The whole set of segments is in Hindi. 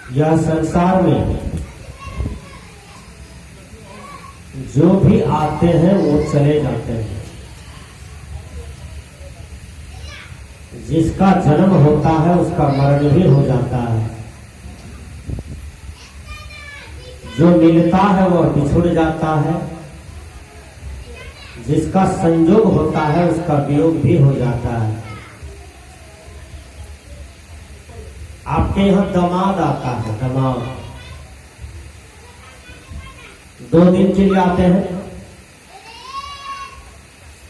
यह संसार में जो भी आते हैं वो चले जाते हैं। जिसका जन्म होता है उसका मरण भी हो जाता है। जो मिलता है वह बिछुड़ जाता है। जिसका संयोग होता है उसका वियोग भी हो जाता है। आपके यहाँ दामाद आता है, दामाद 2 दिन के लिए आते हैं।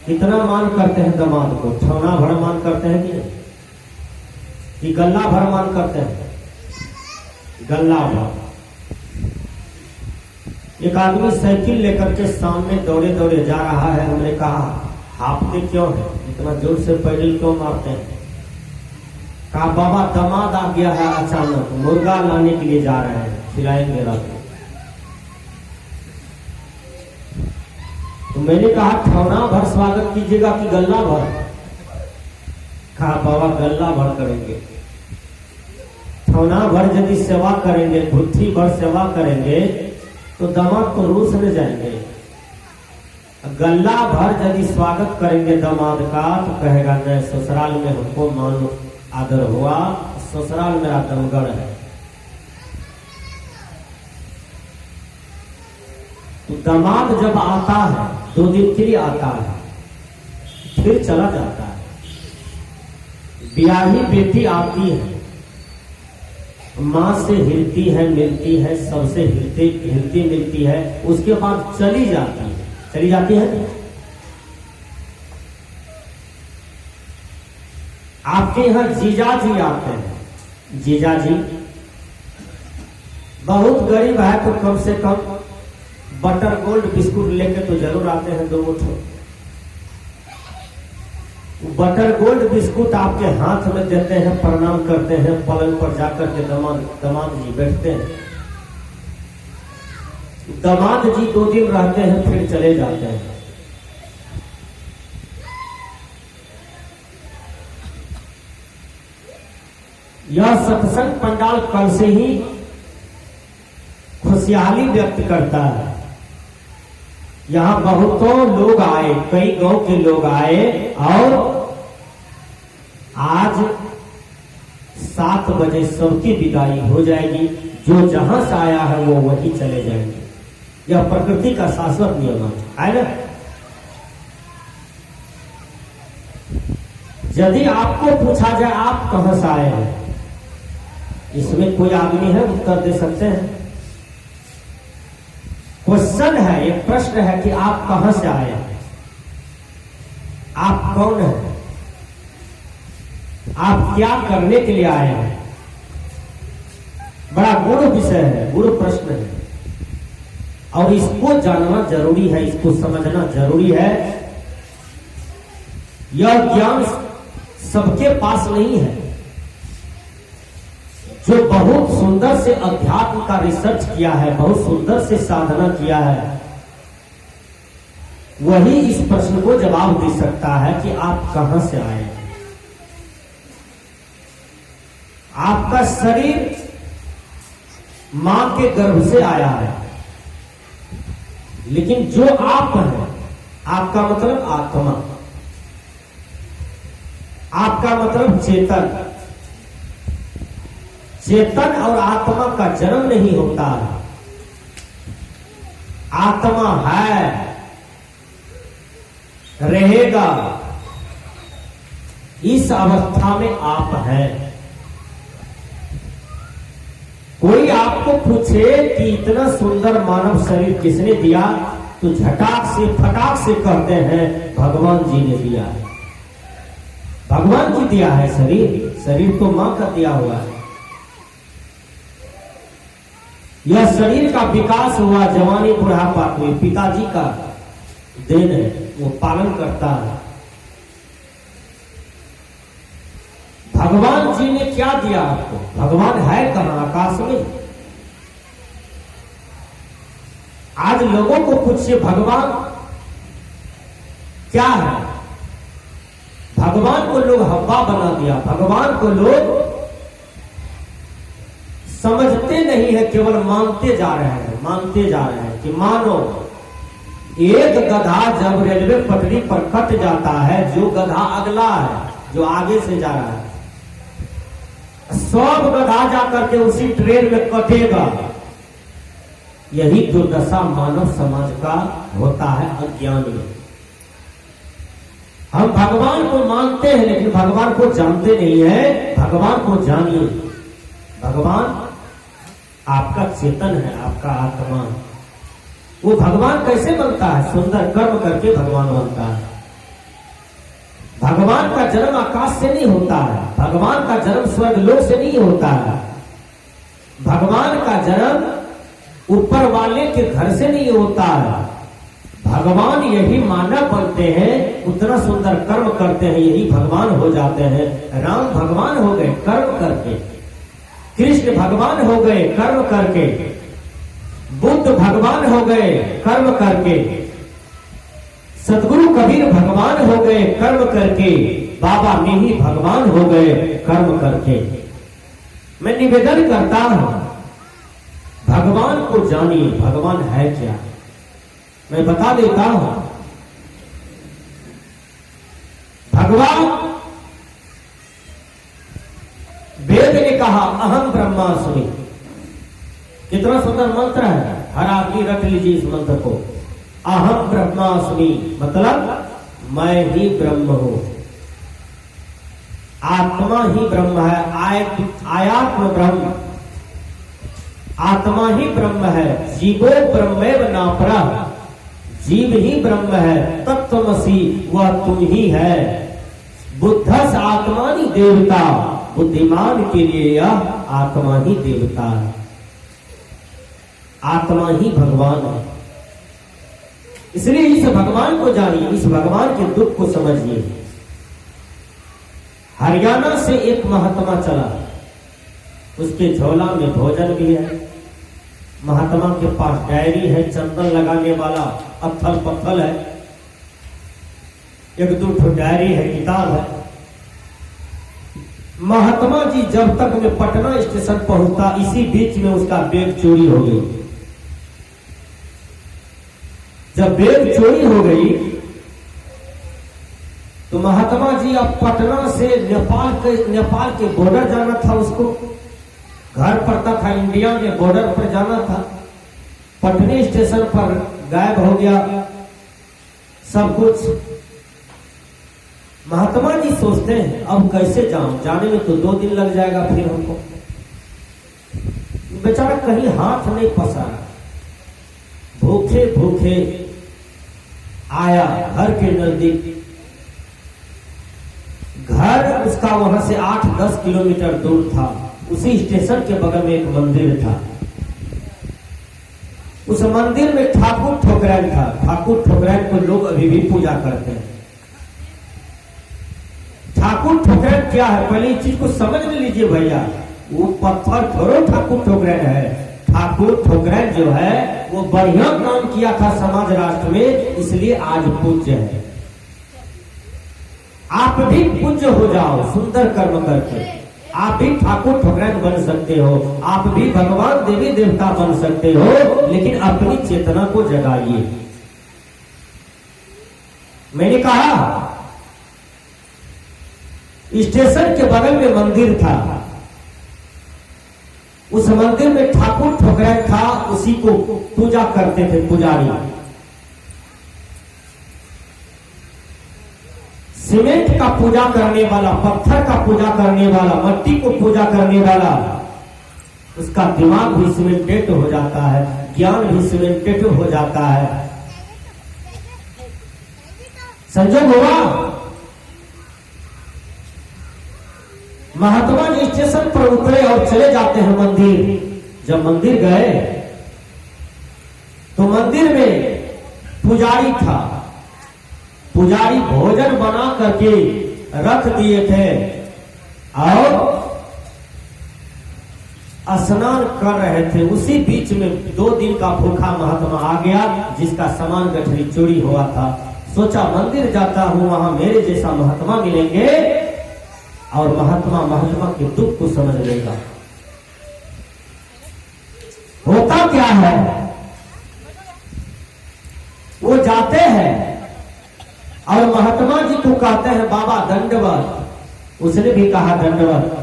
कितना मान करते हैं दामाद को? ठौना भर मान करते हैं कि नहीं? कि गल्ला भर मान करते हैं? गल्ला भर। एक आदमी साइकिल लेकर के सामने दौड़े दौड़े जा रहा है। हमने कहा हाफते क्यों है, इतना जोर से पैडल क्यों मारते हैं? कहा बाबा दामाद आ गया है अचानक, मुर्गा लाने के लिए जा रहे हैं, खिलाएंगे रात को। तो मैंने कहा ठौना भर स्वागत कीजिएगा कि गल्ला भर? कहा बाबा गल्ला भर करेंगे। ठौना भर यदि सेवा करेंगे, भुट्ठी भर सेवा करेंगे तो दामाद तो रूस में जाएंगे। गल्ला भर यदि स्वागत करेंगे दामाद का तो कहेगा नहीं, ससुराल में हमको मान आदर हुआ, ससुराल मेरा दमगढ़ है। तो दामाद जब आता है 2 दिन के लिए आता है, फिर चला जाता है। ब्याही बेटी आती है, माँ से हिलती है, मिलती है, सबसे हिलती मिलती है, उसके बाद चली जाती है। चली जाती है। आपके यहाँ जीजा जी आते हैं। जीजा जी बहुत गरीब है तो कम से कम बटर गोल्ड बिस्कुट लेके तो जरूर आते हैं 2 मुट्ठी। बटर गोल्ड बिस्कुट आपके हाथ में देते हैं, प्रणाम करते हैं, पलंग पर जाकर के दामाद जी बैठते हैं। दामाद जी 2 दिन रहते हैं, फिर चले जाते हैं। यह सत्संग पंडाल कल से ही खुशहाली व्यक्त करता है। यहां बहुतों लोग आए, कई गांव के लोग आए और आज 7 बजे सबकी विदाई हो जाएगी। जो जहां से आया है वो वही चले जाएंगे। यह प्रकृति का शाश्वत नियम है ना। यदि आपको पूछा जाए आप कहां से आए हैं, इसमें कोई आदमी है उत्तर दे सकते हैं? क्वेश्चन है, एक प्रश्न है कि आप कहां से आए हैं, आप कौन हैं, आप क्या करने के लिए आए हैं। बड़ा गुरु विषय है, गुरु प्रश्न है और इसको जानना जरूरी है, इसको समझना जरूरी है। यह ज्ञान सबके पास नहीं है। जो बहुत सुंदर से अध्यात्म का रिसर्च किया है, बहुत सुंदर से साधना किया है, वही इस प्रश्न को जवाब दे सकता है कि आप कहां से आए हैं। आपका शरीर मां के गर्भ से आया है, लेकिन जो आप हैं, आपका मतलब आत्मा, आपका मतलब चेतन। चेतन और आत्मा का जन्म नहीं होता है। आत्मा है, रहेगा, इस अवस्था में आप हैं। कोई आपको पूछे कि इतना सुंदर मानव शरीर किसने दिया, तो झटाक से फटाक से कहते हैं भगवान जी ने दिया है। भगवान जी दिया है शरीर, शरीर तो मां का दिया हुआ है। यह शरीर का विकास हुआ जवानी बुढ़ापा में पिताजी का देन है, वो पालन करता है। भगवान जी ने क्या दिया आपको? भगवान है कहां? आकाश में। आज लोगों को पूछिए भगवान क्या है? भगवान को लोग हवा बना दिया, भगवान को लोग समझते नहीं है, केवल मानते जा रहे हैं, मानते जा रहे हैं कि मानो एक गधा जब रेलवे पटरी पर कट जाता है, जो गधा अगला है, जो आगे से जा रहा है, सब गधा जाकर के उसी ट्रेन में कटेगा। यही दुर्दशा मानव समाज का होता है, अज्ञान में। हम भगवान को मानते हैं लेकिन भगवान को जानते नहीं है। भगवान को जानिए। भगवान आपका चेतन है, आपका आत्मा। वो भगवान कैसे बनता है? सुंदर कर्म करके भगवान बनता है। भगवान का जन्म आकाश से नहीं होता है, भगवान का जन्म स्वर्ग लोक से नहीं होता है, भगवान का जन्म ऊपर वाले के घर से नहीं होता है। भगवान यही मानव बनते हैं, उतना सुंदर कर्म करते हैं, यही भगवान हो जाते हैं। राम भगवान हो गए कर्म करके, कृष्ण भगवान हो गए कर्म करके, बुद्ध भगवान हो गए कर्म करके, सदगुरु कबीर भगवान हो गए कर्म करके, बाबा मिही भगवान हो गए कर्म करके। मैं निवेदन करता हूं, भगवान को जानिए। भगवान है क्या? मैं बता देता हूं। भगवान वेद ने कहा अहम ब्रह्मास्मि। कितना सुंदर मंत्र है, हर आदमी रट लीजिए इस मंत्र को। अहम ब्रह्मास्मि मतलब मैं ही ब्रह्म हूं। आत्मा ही ब्रह्म है, आयात्म ब्रह्म, आत्मा ही ब्रह्म है। जीवो ब्रह्मेव नापरः, जीव ही ब्रह्म है। तत्त्वमसि वह तुम ही है। बुद्धस आत्मानि देवता, बुद्धिमान के लिए यह आत्मा ही देवता है, आत्मा ही भगवान है। इसलिए इस भगवान को जानिए, इस भगवान के दुख को समझिए। हरियाणा से एक महात्मा चला, उसके झोला में भोजन भी है। महात्मा के पास डायरी है, चंदन लगाने वाला अत्थल पत्थल है, एक दो ठो डायरी है, किताब है। महात्मा जी जब तक मैं पटना स्टेशन पहुंचता, इसी बीच में उसका बैग चोरी हो गई। जब बैग चोरी हो गई तो महात्मा जी अब पटना से नेपाल के बॉर्डर जाना था, उसको घर पड़ता था, इंडिया के बॉर्डर पर जाना था। पटना स्टेशन पर गायब हो गया सब कुछ। महात्मा जी सोचते हैं अब कैसे जाऊं, जाने में तो 2 दिन लग जाएगा फिर हमको। बेचारा कहीं हाथ नहीं पसारा, भूखे भूखे आया घर के नजदीक। घर उसका वहां से 8-10 किलोमीटर दूर था। उसी स्टेशन के बगल में एक मंदिर था। उस मंदिर में ठाकुर ठोकरैन था। ठाकुर ठोकरैन को लोग अभी भी पूजा करते हैं। ठाकुर ठोकरैन क्या है, पहले इस चीज को समझ लीजिए भैया। वो पत्थर थोड़ो ठाकुर ठोकरैन है। ठाकुर ठोकरैन जो है वो बढ़िया काम किया था समाज राष्ट्र में, इसलिए आज पूज्य है। आप भी पूज्य हो जाओ सुंदर कर्म करके। आप भी ठाकुर ठोकरैन बन सकते हो, आप भी भगवान देवी देवता बन सकते हो, लेकिन अपनी चेतना को जगाइए। मैंने कहा स्टेशन के बगल में मंदिर था। उस मंदिर में ठाकुर ठोकरैन था, उसी को पूजा करते थे पुजारी। सीमेंट का पूजा करने वाला, पत्थर का पूजा करने वाला, मट्टी को पूजा करने वाला, उसका दिमाग भी सीमेंटेड हो जाता है, ज्ञान भी सीमेंटेड हो जाता है। संजोग हुआ महात्मा जी स्टेशन पर उतरे और चले जाते हैं मंदिर। जब मंदिर गए तो मंदिर में पुजारी था। पुजारी भोजन बना करके रख दिए थे और स्नान कर रहे थे। उसी बीच में 2 दिन का भूखा महात्मा आ गया, जिसका सामान गठरी चोरी हुआ था। सोचा मंदिर जाता हूं, वहां मेरे जैसा महात्मा मिलेंगे और महात्मा के दुख को समझ लेगा। होता क्या है, वो जाते हैं और महात्मा जी को कहते हैं बाबा दंडवत। उसने भी कहा दंडवत।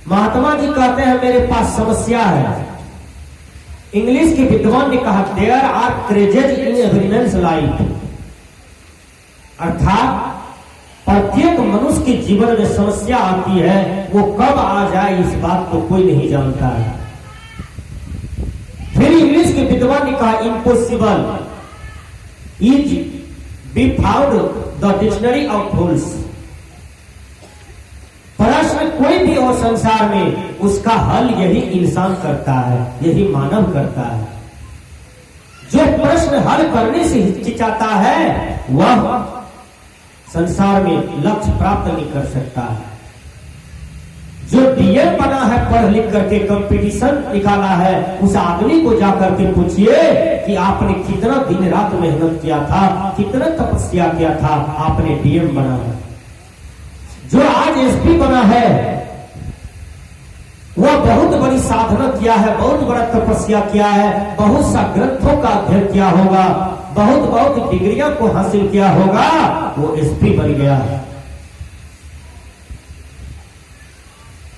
महात्मा जी कहते हैं मेरे पास समस्या है। इंग्लिश के विद्वान ने कहा देयर आर क्रेजेज इन एवरीमेंस लाइफ, अर्थात प्रत्येक मनुष्य के जीवन में समस्या आती है, वो कब आ जाए इस बात को कोई नहीं जानता है। फिर इंग्लिश के विद्वान ने कहा impossible is be found the dictionary of fools. प्रश्न कोई भी हो संसार में, उसका हल यही इंसान करता है, यही मानव करता है। जो प्रश्न हल करने से हिचकिचाता है वह संसार में लक्ष्य प्राप्त नहीं कर सकता है। जो डीएम बना है पढ़ लिख करके कंपटीशन निकाला है, उस आदमी को जाकर के पूछिए कि आपने कितना दिन रात मेहनत किया था, कितना तपस्या किया था, आपने डीएम बना है। जो आज एसपी बना है वह बहुत बड़ी साधना किया है, बहुत बड़ा तपस्या किया है, बहुत सा ग्रंथों का अध्ययन किया होगा, बहुत बहुत डिग्रियां को हासिल किया होगा, वो एसपी बन गया है।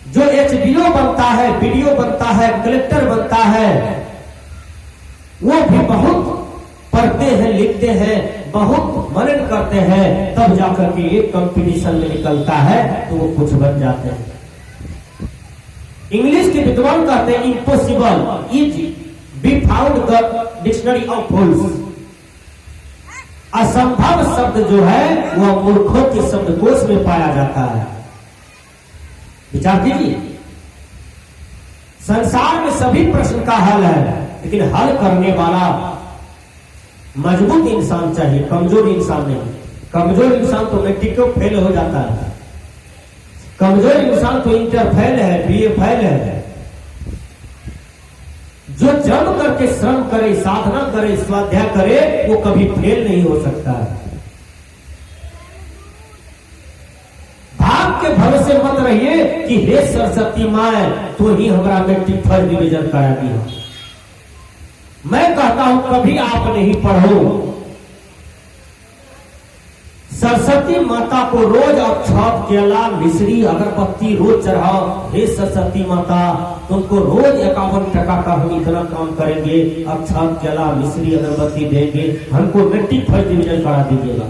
जो एचडीओ बनता है, बीडीओ बनता है, कलेक्टर बनता है, वो भी बहुत पढ़ते हैं, लिखते हैं, बहुत मनन करते हैं, तब जाकर के एक कंपटीशन में निकलता है तो वो कुछ बन जाते हैं। इंग्लिश के विद्वान कहते हैं impossible is be found the dictionary of fools. असंभव शब्द जो है वह मूर्खों के शब्दकोश में पाया जाता है। विचार कीजिए, संसार में सभी प्रश्न का हल है, लेकिन हल करने वाला मजबूत इंसान चाहिए, कमजोर इंसान नहीं। कमजोर इंसान तो मैट्रिक को फेल हो जाता है, कमजोर इंसान तो इंटर फेल है, बीए फेल है। जो जम करके श्रम करे, साधना करे, स्वाध्याय करे, वो कभी फेल नहीं हो सकता है। भाग के भरोसे मत रहिए कि हे सरस्वती माए तो ही हमारा मैट्रिक फर्स्ट डिवीजन करा दिया। मैं कहता हूं कभी आप नहीं पढ़ो। सरस्वती माता को रोज अक्षत, केला, मिश्री, अगरबत्ती रोज चढ़ाओ। हे सरस्वती माता, तुमको रोज 51 टका का हम इतना काम करेंगे, अक्षत, केला, मिश्री, अगरबत्ती देंगे, हमको मैट्रिक फर्स्ट डिवीजन करा दीजिएगा।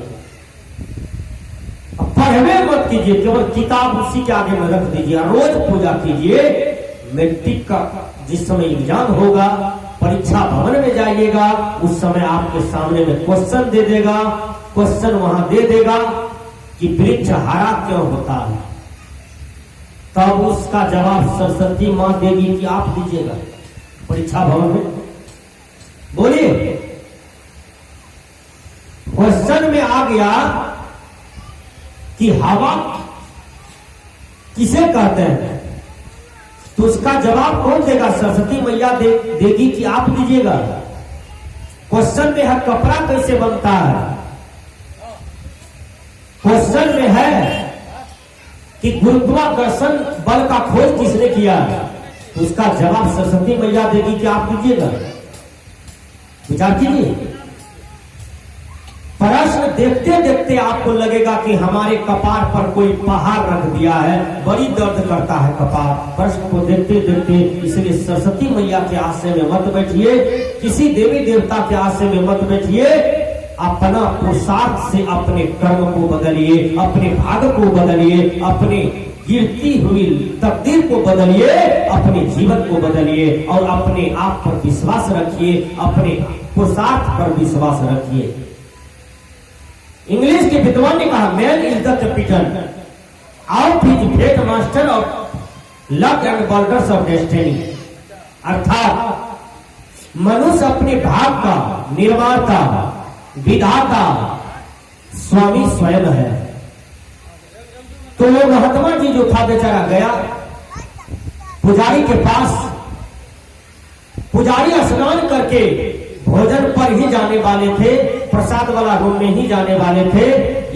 पढ़वे मत कीजिए, केवल किताब उसी के आगे में रख दीजिए, रोज पूजा कीजिए। मैट्रिक का जिस समय एग्जाम होगा, परीक्षा भवन में जाइएगा, उस समय आपके सामने में क्वेश्चन दे देगा, क्वेश्चन वहां दे देगा कि वृक्ष हरा क्यों होता है, तब उसका जवाब सरस्वती मां देगी कि आप दीजिएगा परीक्षा भवन में। बोलिए, क्वेश्चन में आ गया कि हवा किसे कहते हैं, तो उसका जवाब कौन देगा? सरस्वती मैया देगी कि आप दीजिएगा। क्वेश्चन में है कपड़ा कैसे बनता है, क्वेश्चन में है कि गुरुत्वाकर्षण बल का खोज किसने किया, तो उसका जवाब सरस्वती मैया देगी कि आप दीजिएगा। विचार कीजिए, प्रश्न देखते देखते आपको लगेगा कि हमारे कपार पर कोई पहाड़ रख दिया है, बड़ी दर्द करता है कपार। प्रश्न को देखते देखते, इसलिए सरस्वती मैया के आश्रय में मत बैठिए, किसी देवी देवता के आश्रय में मत बैठिए। अपना पुरुषार्थ से अपने कर्म को बदलिए, अपने भाग को बदलिए, अपने गिरती हुई तकदीर को बदलिए, अपने जीवन को बदलिए और अपने आप पर विश्वास रखिए, अपने पुरुषार्थ पर विश्वास रखिए। इंग्लिश के विद्वान ने कहा man is the capital of his fate master of luck and borders of destiny. अर्थात मनुष्य अपने भाग का निर्माता, विधाता, स्वामी स्वयं है। तो वो महात्मा जी जो था बेचारा गया पुजारी के पास, पुजारी स्नान करके भोजन पर ही जाने वाले थे, प्रसाद वाला रूम में ही जाने वाले थे।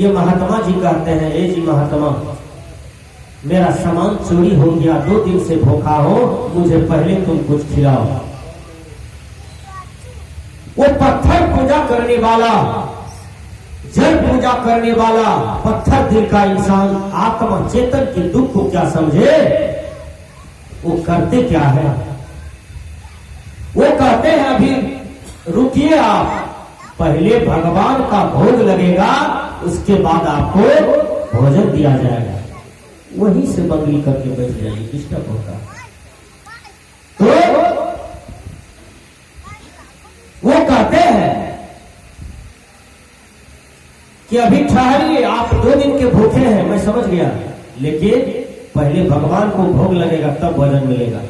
ये महात्मा जी कहते हैं, ए जी महात्मा, मेरा सामान चोरी हो गया, 2 दिन से भूखा हो, मुझे पहले तुम कुछ खिलाओ। वो पत्थर पूजा करने वाला, जल पूजा करने वाला, पत्थर दिल का इंसान आत्मा चेतन के दुख को क्या समझे? वो करते क्या है? वो कहते हैं अभी रुकिए आप, पहले भगवान का भोग लगेगा, उसके बाद आपको भोजन दिया जाएगा। वहीं से बंगली करके बैठ जाएगी, डिस्टर्ब होगा। तो वो कहते हैं कि अभी ठहरिए, आप 2 दिन के भूखे हैं, मैं समझ गया, लेकिन पहले भगवान को भोग लगेगा तब भोजन मिलेगा।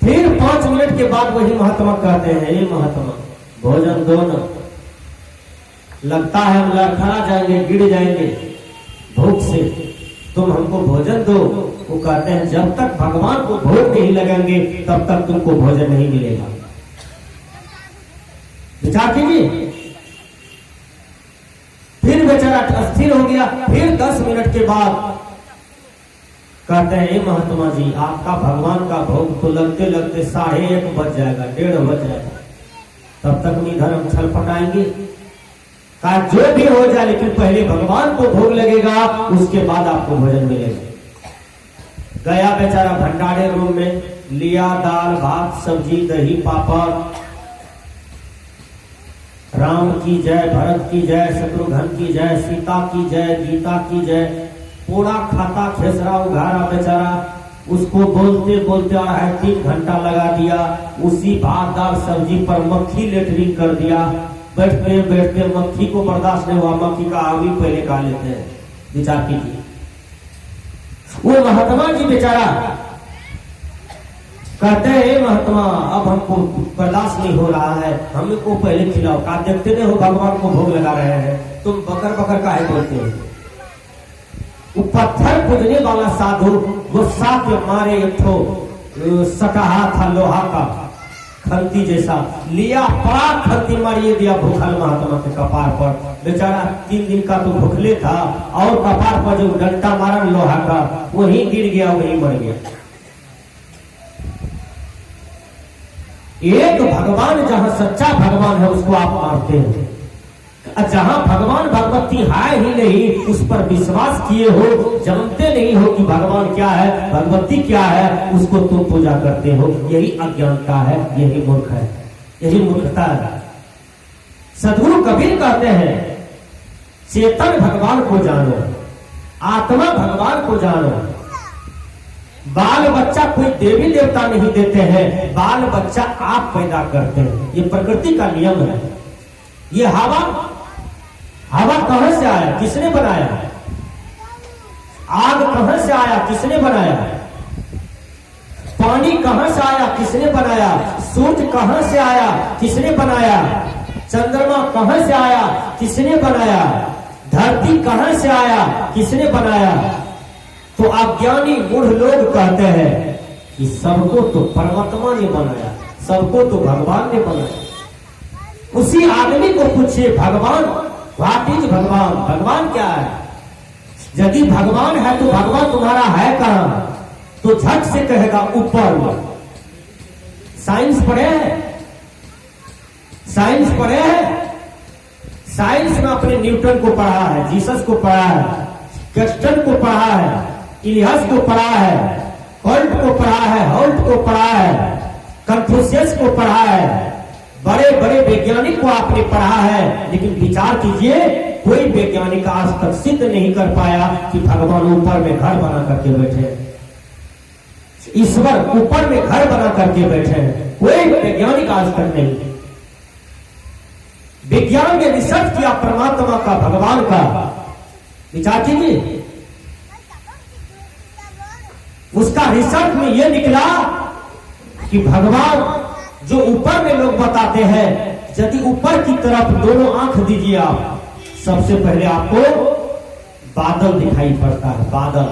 फिर 5 मिनट के बाद वही महात्मा कहते हैं, ये महात्मा भोजन दो ना, लगता है हम लड़खड़ा जाएंगे, गिर जाएंगे भूख से, तुम हमको भोजन दो। वो कहते हैं जब तक भगवान को भोग नहीं लगेंगे तब तक तुमको भोजन नहीं मिलेगा। विचार कीजिए। फिर बेचारा अस्थिर हो गया। फिर 10 मिनट के बाद कहते हैं, महात्मा जी आपका भगवान का भोग तो लगते लगते 1:30 बज जाएगा, 1:30 बज जाएगा, तब तक हम इधर हम छलपटाएंगे। कहा जो भी हो जाए, लेकिन पहले भगवान को भोग लगेगा, उसके बाद आपको भोजन मिलेगा। गया बेचारा भंडारे रूम में, लिया दाल भात सब्जी दही पापड़, राम की जय, भरत की जय, शत्रुघ्न की जय, सीता की जय, गीता की जय, पूरा खाता खेसरा उघारा बेचारा। उसको बोलते बोलते 3 घंटा लगा दिया। उसी भात दाल सब्जी पर मक्खी लेटरिंग कर दिया। बैठते बैठते मक्खी को बर्दाश्त नहीं हुआ, मक्खी का आग भी पहले खा लेते हैं। विचार कीजिए। वो महात्मा जी बेचारा कहते हैं, महात्मा अब हमको बर्दाश्त नहीं हो रहा है, हमको पहले खिलाओ। का देखते नहीं हो भगवान को भोग लगा रहे हैं, तुम बकर बकर काहे बोलते हो? वो पत्थर पूजने वाला साधु गुस्सा के मारे एक ठो सटाहा था लोहा का खंती जैसा, लिया पड़ा खंती मारिए दिया भूखल महात्मा के कपार पर। बेचारा 3 दिन का तो भूखले था, और कपार पर जो डंटा मारा लोहा का, वही गिर गया, वही मर गया। एक भगवान जहां सच्चा भगवान है उसको आप मारते हैं, जहां भगवान भगवती है ही नहीं, उस पर विश्वास किए हो, जानते नहीं हो कि भगवान क्या है, भगवती क्या है, उसको तुम पूजा करते हो। यही अज्ञानता है, यही मूर्ख है, यही मूर्खता है। सद्गुरु कबीर कहते हैं, चेतन भगवान को जानो, आत्मा भगवान को जानो। बाल बच्चा कोई देवी देवता नहीं देते हैं, बाल बच्चा आप पैदा करते हैं। ये प्रकृति का नियम है। ये हवा कहां से आया, किसने बनाया? आग कहां से आया, किसने बनाया? पानी कहां से आया, किसने बनाया? सूर्य कहां से आया, किसने बनाया? चंद्रमा कहां से आया, किसने बनाया? धरती कहां से आया, किसने बनाया? तो अज्ञानी मूढ़ लोग कहते हैं कि सबको तो परमात्मा ने बनाया, सबको तो भगवान ने बनाया। उसी आदमी को पूछिए, भगवान व्हाट इज भगवान, भगवान क्या है? यदि भगवान है तो भगवान तुम्हारा है कहां? तो झट से कहेगा ऊपर। साइंस पढ़े हैं, साइंस पढ़े हैं, साइंस में अपने न्यूटन को पढ़ा है, जीसस को पढ़ा है, कैस्टन को पढ़ा है, इलियस को पढ़ा है, हॉल्ट को पढ़ा है, हॉल्ट को पढ़ा है, कन्फ्यूशियस को पढ़ा है, बड़े बड़े वैज्ञानिक को आपने पढ़ा है। लेकिन विचार कीजिए, कोई वैज्ञानिक आज तक सिद्ध नहीं कर पाया कि भगवान ऊपर में घर बना करके बैठे, ईश्वर ऊपर में घर बना करके बैठे। कोई वैज्ञानिक आज तक नहीं। विज्ञान ने रिसर्च किया परमात्मा का, भगवान का। विचार कीजिए, उसका रिसर्च में यह निकला कि भगवान जो ऊपर में लोग बताते हैं, यदि ऊपर की तरफ दोनों आंख दीजिए आप, सबसे पहले आपको बादल दिखाई पड़ता है। बादल,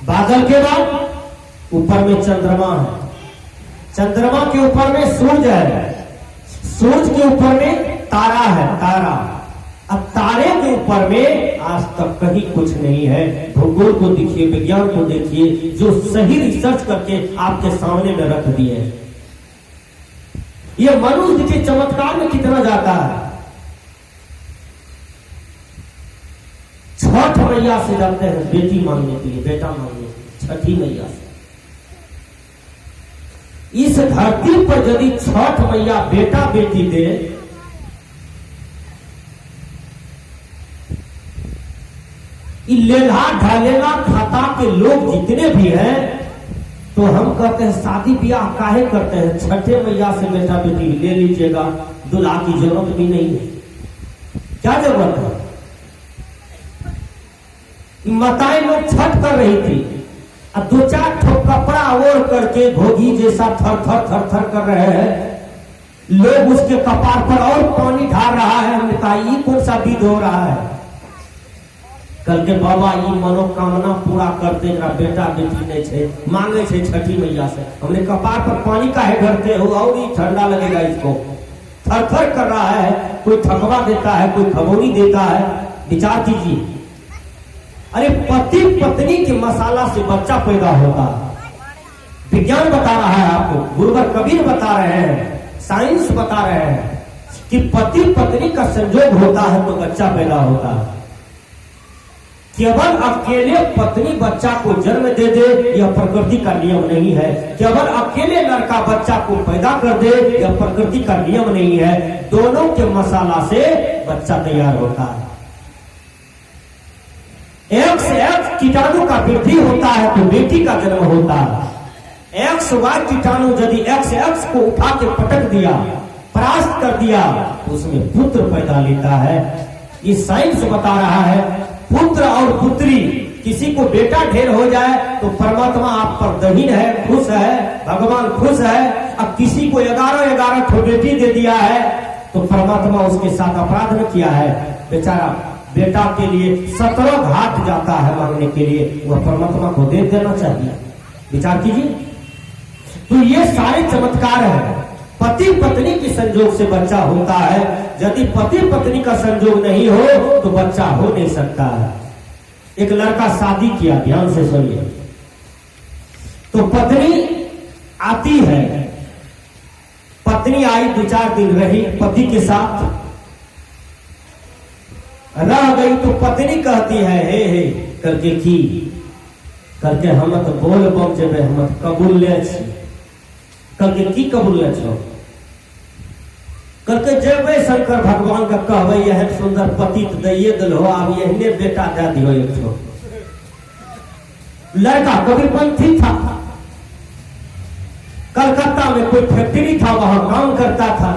बादल के बाद ऊपर में चंद्रमा है, चंद्रमा के ऊपर में सूरज है, सूरज के ऊपर में तारा है, तारा, अब तारे के ऊपर में आज तक कहीं कुछ नहीं है। भूगोल को देखिए, विज्ञान को देखिए, जो सही रिसर्च करके आपके सामने में रख दिए हैं। ये मनुष्य के चमत्कार में कितना जाता है। छठ मैया से जाते हैं बेटी मांगने के लिए, बेटा मांगने के लिए, छठी मैया से। इस धरती पर यदि छठ मैया बेटा बेटी दे, लेला ढालेला खाता के लोग जितने भी हैं, तो हम कहते हैं शादी ब्याह काहे करते हैं, छठे मैया से बेटा बेटी ले लीजिएगा, दुल्हा की जरूरत भी नहीं है। क्या जरूरत है। माताएं लोग छठ कर रही थी, अब 2-4 ठोक कपड़ा ओढ़ करके भोगी जैसा थर थर थर थर कर रहे हैं। लोग उसके कपार पर और पानी ढाल रहा है। हमने कहा ये कौन सा विध हो रहा है। कल के बाबा ये मनोकामना पूरा करते बेटा बेटी नहीं छे, मांगे छे छठी मैया से। हमने कपार पर पानी काहे भरते हो, और ही ठंडा लगेगा इसको। थर थर कर रहा है, कोई थकवा देता है, कोई खबोनी देता है। विचार कीजिए। अरे पति पत्नी के मसाला से बच्चा पैदा होता है। विज्ञान बता रहा है आपको, गुरुवर कबीर बता रहे हैं, साइंस बता रहे हैं कि पति पत्नी का संयोग होता है तो बच्चा पैदा होता है। केवल अकेले पत्नी बच्चा को जन्म दे दे यह प्रकृति का नियम नहीं है। केवल अकेले लड़का बच्चा को पैदा कर दे यह प्रकृति का नियम नहीं है। दोनों के मसाला से बच्चा तैयार होता है। एक से एक कीटाणु का वृद्धि होता है तो बेटी का जन्म होता है। एक से वाई कीटाणु यदि एक से एक्स को उठा के पटक दिया, परास्त कर दिया, तो उसमें पुत्र पैदा लेता है। ये साइंस बता रहा है। पुत्र और पुत्री, किसी को बेटा ढेर हो जाए तो परमात्मा आप पर दहीन है, खुश है, भगवान खुश है। अब किसी को 11 ठो बेटी दे दिया है तो परमात्मा उसके साथ अपराध न किया है। बेचारा बेटा के लिए 17 घाट जाता है मांगने के लिए, वह परमात्मा को दे देना चाहिए। विचार कीजिए। तो ये सारे चमत्कार है। पति पत्नी के संयोग से बच्चा होता है। यदि पति पत्नी का संयोग नहीं हो तो बच्चा हो नहीं सकता है। एक लड़का शादी किया, ध्यान से सुनिए। तो पत्नी आती है, पत्नी आई 2-4 दिन रही पति के साथ, रह गई तो पत्नी कहती है हे करके की करके हम तो बोल बम जेबे, हम कबूल ले करके की कबूल ले छो करके जेबे शंकर भगवान का कहबे यह सुंदर पति तो दैये दिलो, अब यही बेटा दे दियो एक छो। लड़का कबीरपंथी था, कलकत्ता में कोई फैक्ट्री था, वहां काम करता था।